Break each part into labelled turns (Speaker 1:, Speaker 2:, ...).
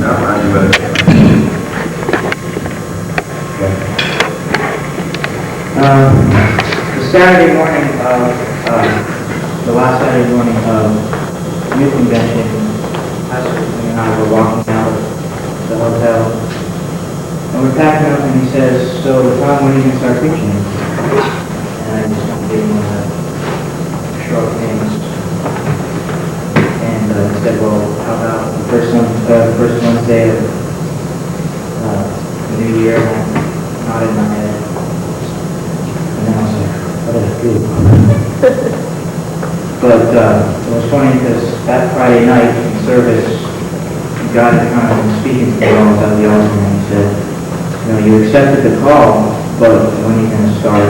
Speaker 1: you better.
Speaker 2: The Saturday morning of, the last Saturday morning of youth convention, Pastor and I were walking out of the hotel, and we're packing up, and he says, "So, Tom, when are you going to start preaching?" And I just want to give him a short things. And he said, "Well, how about the first Wednesday of the new year?" And I nodded my head. And then I was like, "What did I do?" But it was funny because that Friday night in service, God had kind of been speaking to me all about the altar, and he said, "You know, you accepted the call, but when are you going to start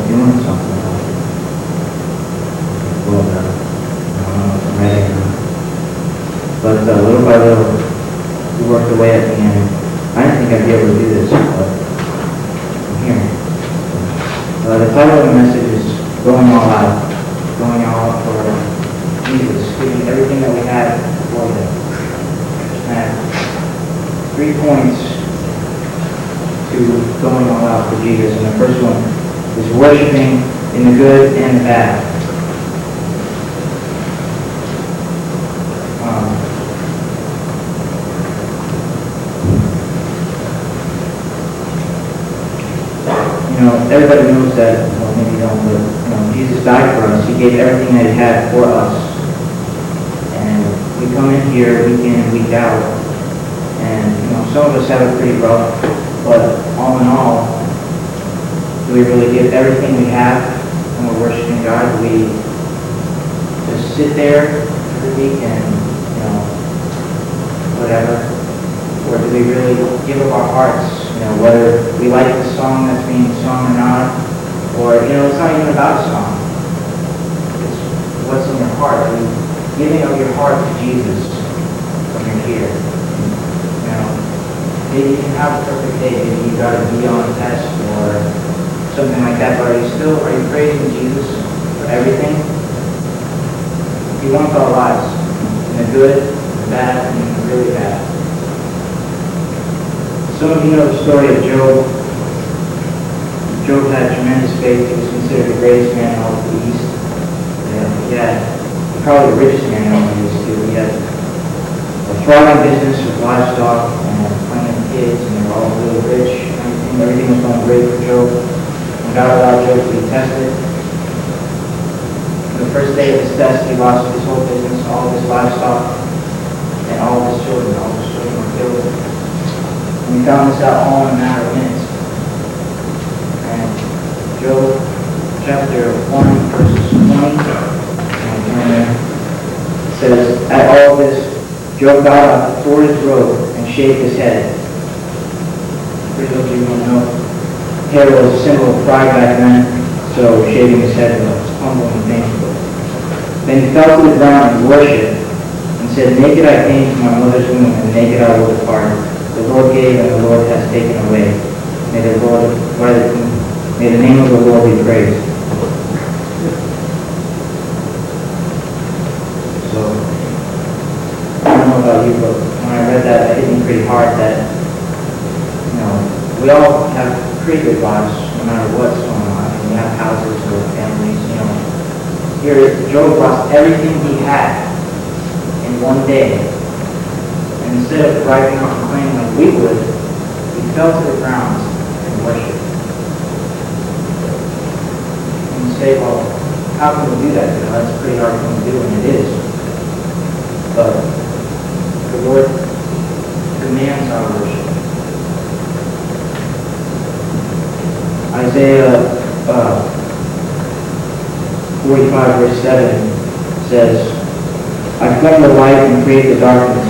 Speaker 2: doing something about it?" Well, I don't know if I'm ready or not. But little by little, he worked away at me, and I didn't think I'd be able to do this, but I'm here. The title of the message is Going All Out. Going all out for Jesus, giving everything that we have for Him. And 3 points to going all out for Jesus. And the first one is worshiping in the good and the bad. Everybody knows that, well, maybe you don't, but Jesus died for us. He gave everything that He had for us. And we come in here week in and week out, and some of us have it pretty rough, but all in all, do we really give everything we have when we're worshiping God? Do we just sit there every week and, whatever? Or do we really give up our hearts? Whether we like the song that's being sung or not, or, it's not even about a song. It's what's in your heart. Are you giving up your heart to Jesus when you're here? Maybe you can have a perfect day. Maybe you got to be on a test or something like that, but are you praising Jesus for everything? He wants our lives, in the good, the bad, and the really bad. Some of you know the story of Job. Job had tremendous faith. He was considered the greatest man in all of the East. He had probably the richest man in all of the East, too. He had a thriving business with livestock and plenty of kids, and they were all really rich. Everything was going great for Job. When God allowed Job to be tested, the first day of his test, he lost his whole business, all of his livestock, and all of his children. All of his children were killed. And we found this out all in a matter of minutes. And Job chapter 1, verses 20, says, "At all this, Job got up, tore his robe, and shaved his head." For those of you who don't know, hair was a symbol of pride back then, so shaving his head was a humbling thing. Then he fell to the ground and worshipped, and said, "Naked I came from my mother's womb, and naked I will depart. The Lord gave, and the Lord has taken away. May the name of the Lord be praised." So, I don't know about you, but when I read that, it hit me pretty hard that, we all have pretty good lives, no matter what's going on. We have houses or families, Here, Job lost everything he had in one day. And instead of rising up and praying like we would, he fell to the ground and worshiped. And you say, well, how can we do that? That's a pretty hard thing to do, and it is. But the Lord demands our worship. Isaiah 45, verse 7 says, "I form the light and create the darkness.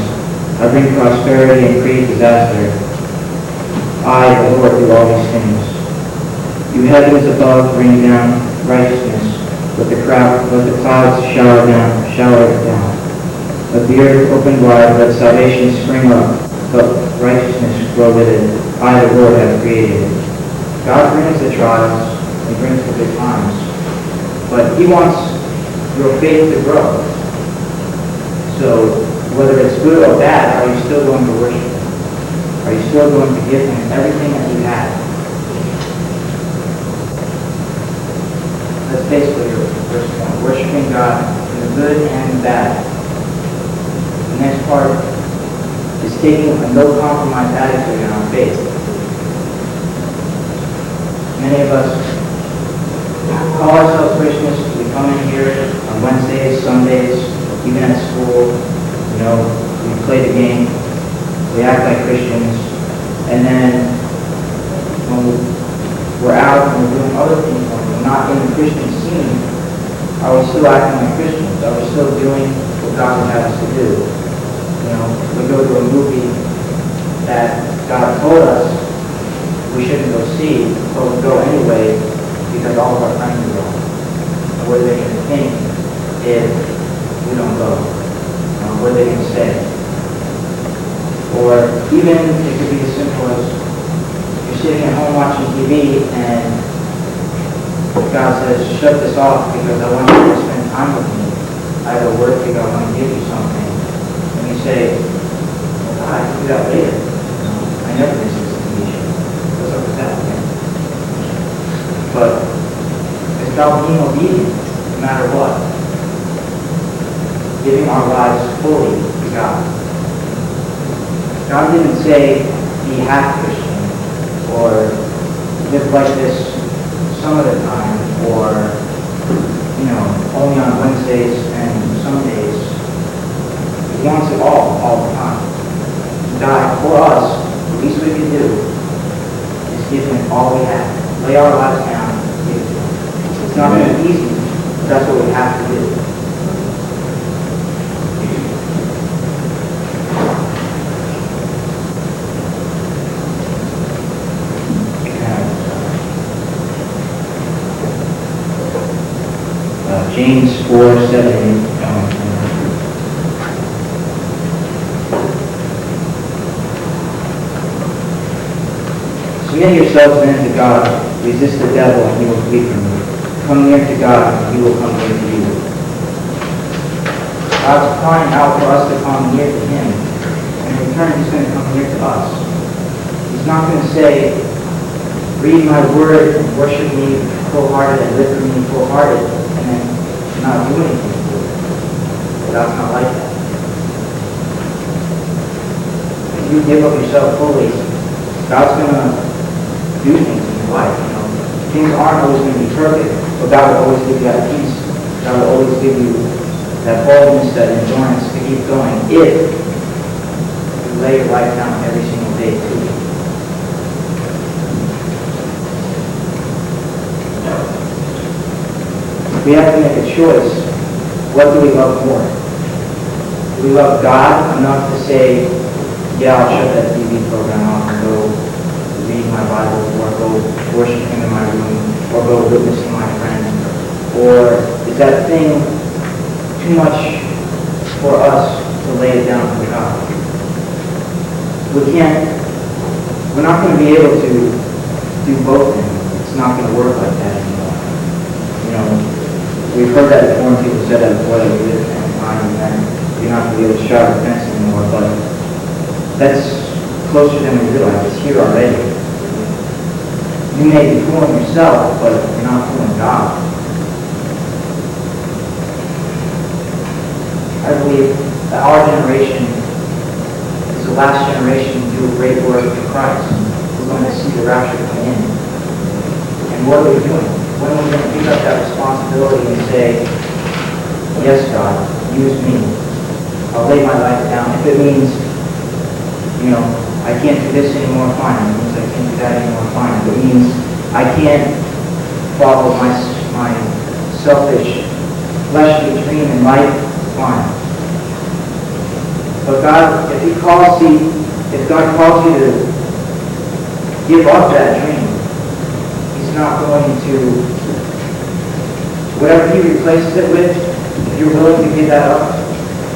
Speaker 2: I bring prosperity and create disaster. I, the Lord, do all these things. You heavens above bring down righteousness, but the clouds shower it down. Let the earth open wide, let salvation spring up, but righteousness grow with it. I, the Lord, have created it." God brings the trials, He brings the good times, but He wants your faith to grow. So, whether it's good or bad, are you still going to worship Him? Are you still going to give him everything that you have? That's basically your first point. Worshiping God in the good and the bad. The next part is taking a no-compromise attitude in our faith. Many of us call ourselves Christians. We come in here on Wednesdays, Sundays, even at school. You know, we play the game. We act like Christians. And then when we're out and we're doing other things, when we're not in the Christian scene, are we still acting like Christians? Are we still doing what God would have us to do? You know, we go to a movie that God told us we shouldn't go see, but we go anyway because all of our friends are going. And what are they going to think if we don't go? What are they going to say? Or even it could be as simple as you're sitting at home watching TV and God says, shut this off because I want you to spend time with me. I have a word for you, I want to give you something. And you say, well, God, I can do that later. I never miss this TV show. What's up with that? Okay? But it's about being obedient no matter what. Giving our lives fully to God. God didn't say be half Christian or live like this some of the time or, you know, only on Wednesdays and Sundays. He wants it all the time. He died for us. The least we can do is give him all we have. Lay our lives down and give it to him. It's not going to be easy, but that's what we have to do. James 4:7. Submit yourselves then to God, resist the devil, and he will flee from you. Come near to God, and he will come near to you. God's crying out for us to come near to him, and in return he's going to come near to us. He's not going to say, read my word, and worship me full-hearted, and live for me full-hearted, and then not do anything for it. God's not like that. If you give up yourself fully, God's going to do things in your life. You know, things aren't always going to be perfect, but God will always give you that peace. God will always give you that boldness, that endurance to keep going if you lay your life down every single day to Him. We have to make a choice. What do we love more? Do we love God enough to say, yeah, I'll shut that TV program off and go read my Bible, or go worship Him in my room, or go witness to my friends? Or is that thing too much for us to lay it down for God? We're not going to be able to do both things. It's not going to work like that anymore. You know, we've heard that before, and people said that before, that we live in a time and then you're not going to be able to straddle the fence anymore, but that's closer than we realize. It's here already. You may be fooling yourself, but you're not fooling God. I believe that our generation is the last generation to do a great work for Christ. We're going to see the rapture come in. And what are we doing? When are we going to pick up that responsibility and say, yes, God, use me. I'll lay my life down. If it means, you know, I can't do this anymore, fine. If it means I can't do that anymore, fine. If it means I can't follow my selfish, fleshly dream in life, fine. But God, if God calls you to give up that dream, He's not going to, whatever He replaces it with, if you're willing to give that up,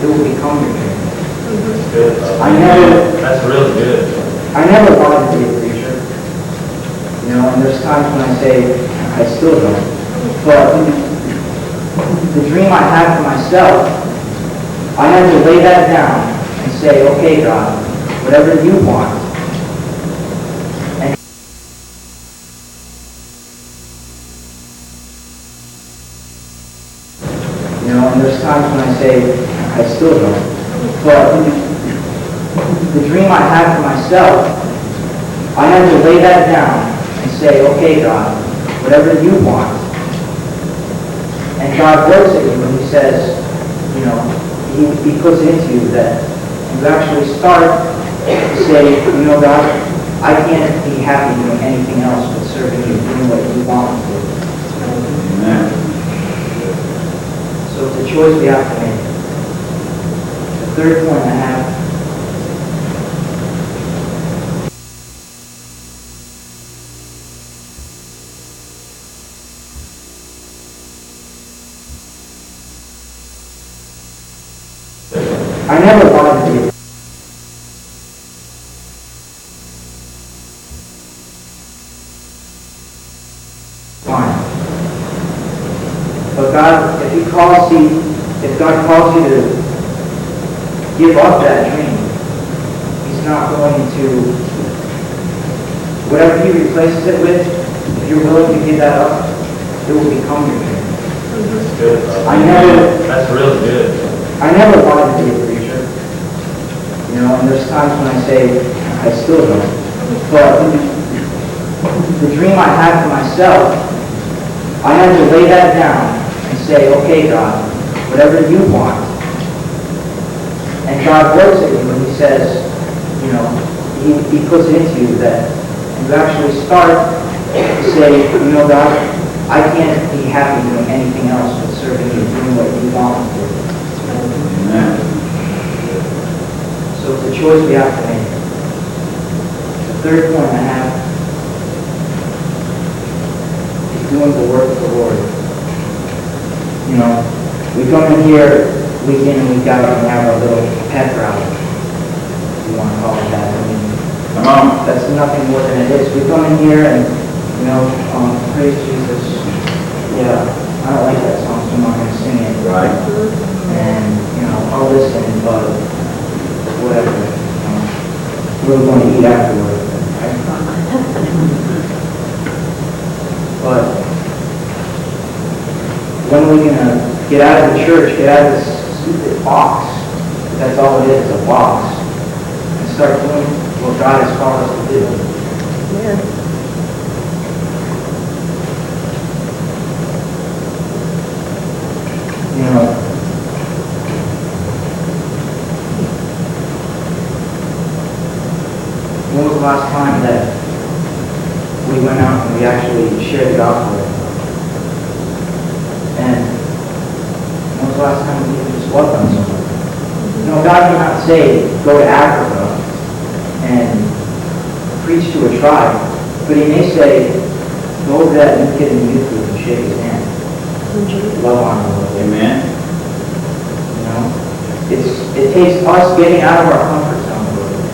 Speaker 2: it will become your dream.
Speaker 1: That's good. That's really good.
Speaker 2: I never wanted to be a preacher. You know, and there's times when I say, I still don't. But the dream I have for myself, I had to lay that down and say, okay, God, whatever you want, when I say I still don't. But the dream I had for myself, I had to lay that down and say, okay, God, whatever you want. And God works at you when He says, you know, He puts it into you that you actually start to say, you know, God, I can't be happy doing anything else but serving you, doing what you want me to do.
Speaker 1: Amen.
Speaker 2: So it's a choice we have to make. The third point I have, I never wanted to be fine. But God, if God calls you to give up that dream, He's not going to, whatever He replaces it with, if you're willing to give that up, it will become your dream.
Speaker 1: That's good. That's really good.
Speaker 2: I never wanted to be a preacher. You know, and there's times when I say, I still don't. But the dream I had for myself, I had to lay that down and say, okay, God, whatever you want. And God works at you when He says, you know, He puts it into you that you actually start to say, you know, God, I can't be happy doing anything else but serving you, doing what you want me to do.
Speaker 1: Amen.
Speaker 2: So it's a choice we have to make. The third point I have is doing the work of the Lord. You know, we come in here week in and week out and we have our little pep rally, if you want to call it that. I mean,
Speaker 1: Come on.
Speaker 2: that's nothing more than it is. We come in here and, you know, praise Jesus. Yeah, I don't like that song, so I'm not going to sing it.
Speaker 1: Right.
Speaker 2: And, you know, I'll listen, but whatever. We're going to eat afterwards. Right? But when are we going to get out of the church, get out of this stupid box? That's all it is, a box. And start doing what God has called us to do.
Speaker 3: Yeah.
Speaker 2: You know, when was the last time that we went out and we actually shared the gospel? And when was the last time we even just loved on someone? You know, God may not say, go to Africa and preach to a tribe, but He may say, go over to that new kid in the youth group and shake his hand. Love on him a little bit.
Speaker 1: Amen.
Speaker 2: You know, it takes us getting out of our comfort zone a little bit.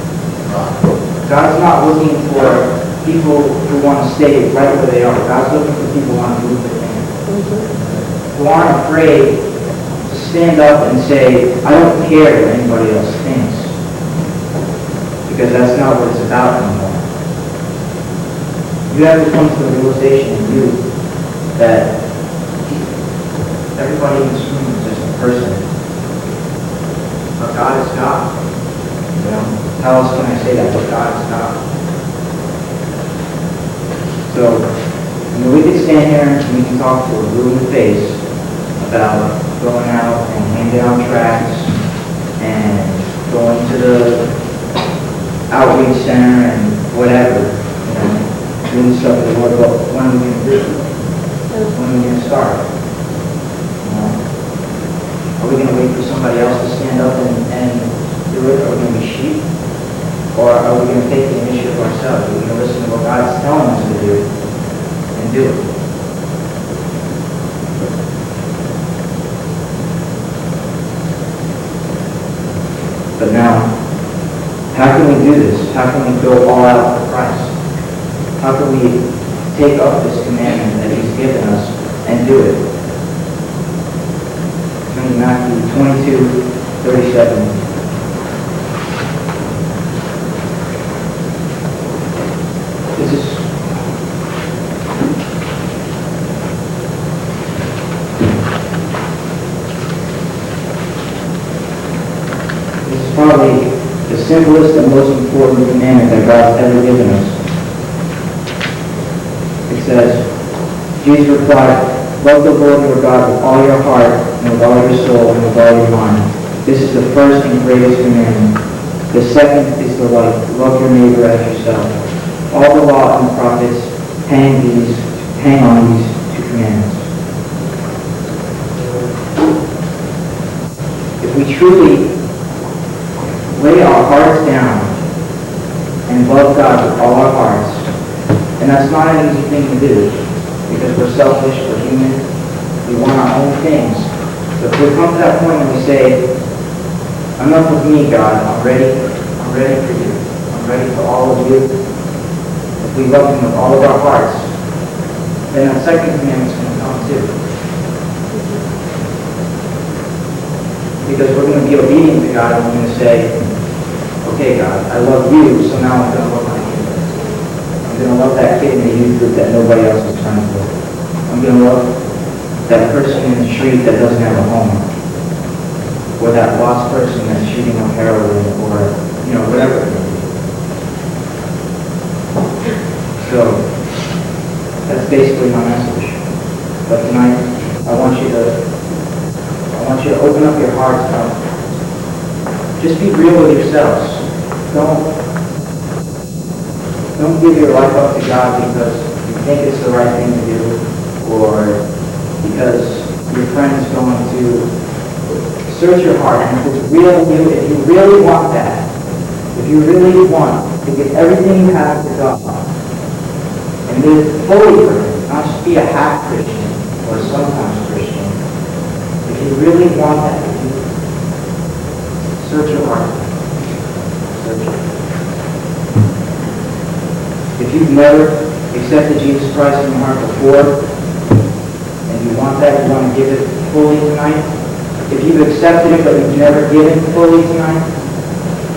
Speaker 2: God's not looking for people who want to stay right where they are. God's looking for people who want to move their hand. Who aren't afraid to stand up and say, I don't care what anybody else thinks. Because that's not what it's about anymore. You have to come to the realization in you that everybody in this room is just a person. But God is God. You know, how else can I say that? But God is God. So, you know, we could stand here and we can talk to a blue in the face about going out and handing out tracts and going to the outreach center and whatever, you know, doing stuff for the Lord. But when are we going to do it? When are we going to start? Are we going to wait for somebody else to stand up and do it? Are we going to be sheep? Or are we going to take the initiative ourselves? Are we going to listen to what God's telling us to do and do it? But now, how can we do this? How can we go all out for Christ? How can we take up this commandment that He's given us and do it? Matthew 22:37. This is probably the simplest and most important commandment that God's ever given us. It says, Jesus replied, love the Lord your God with all your heart, and with all your soul, and with all your mind. This is the first and greatest commandment. The second is the like, love your neighbor as yourself. All the law and the prophets hang on these two commandments. If we truly lay our hearts down and love God with all our hearts, and that's not an easy thing to do, because we're selfish, we're human, we want our own things. But if we come to that point and we say, enough with me, God, I'm ready for you. I'm ready for all of you. If we love him with all of our hearts, then that second commandment is going to come too. Because we're going to be obedient to God and we're going to say, okay, God, I love you, so now I'm going to love my neighbor. I'm going to love that kid in the youth group that nobody else is friends with. I'm going to love that person in the street that doesn't have a home. Or that lost person that's shooting up heroin, or, whatever it may be. So, that's basically my message. But tonight, I want you to open up your hearts up. Just be real with yourselves. Don't give your life up to God because you think it's the right thing to do, or because your friend is going to search your heart. And if it's real with you, if you really want that, if you really want to give everything you have to God, and live fully for Him, not just be a half Christian or sometimes Christian, if you really want that, if you search your heart. Search it. If you've never accepted Jesus Christ in your heart before, and you want that, you want to give it fully tonight. If you've accepted it but you've never given fully tonight,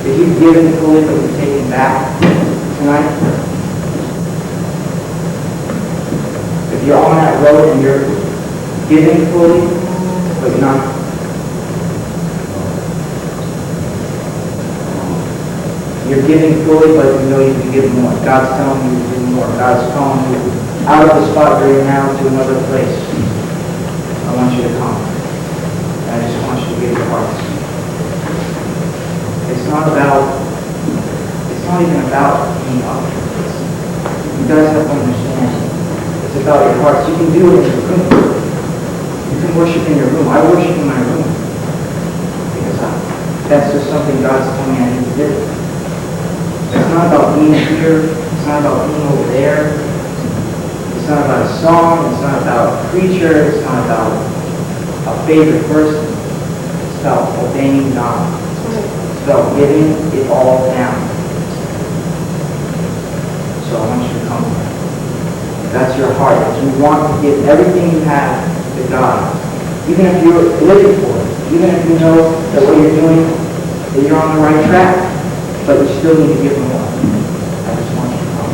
Speaker 2: if you've given fully but you've taken back tonight, if you're on that road and you're giving fully but you're not, you're giving fully but you know you can give more. God's telling you to do more. God's calling you out of the spot where you're now to another place. I want you to come. I just want you to give your hearts. It's not even about being up. You guys have to understand. It's about your hearts. You can do it in your room. You can worship in your room. I worship in my room. Because that's just something God's telling me I need to do. It's not about being here. It's not about being over there. It's not about a song. It's not about a preacher. It's not about a favorite person. It's about obeying God. It's about giving it all down. So I want you to come. If that's your heart, if you want to give everything you have to God, even if you're living for it, even if you know that what you're doing, that you're on the right track, but you still need to give more. I just want you to come.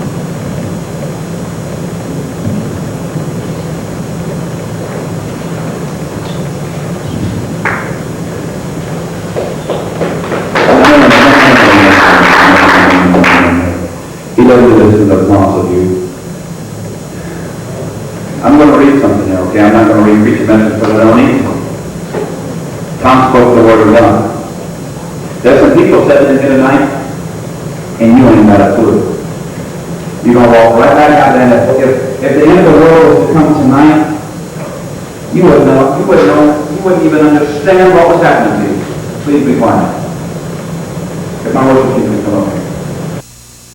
Speaker 3: He doesn't listen to the thoughts of you. I'm going to read something here, okay? I'm not going to read a message, but I don't need to. Tom spoke the word of God. There's some people sitting in here tonight, and you ain't got a clue. You're going to walk right back out there, and if the end of the world was to come tonight, you wouldn't know, you wouldn't even understand what was happening to you. Please be quiet. If my worship team can come up here.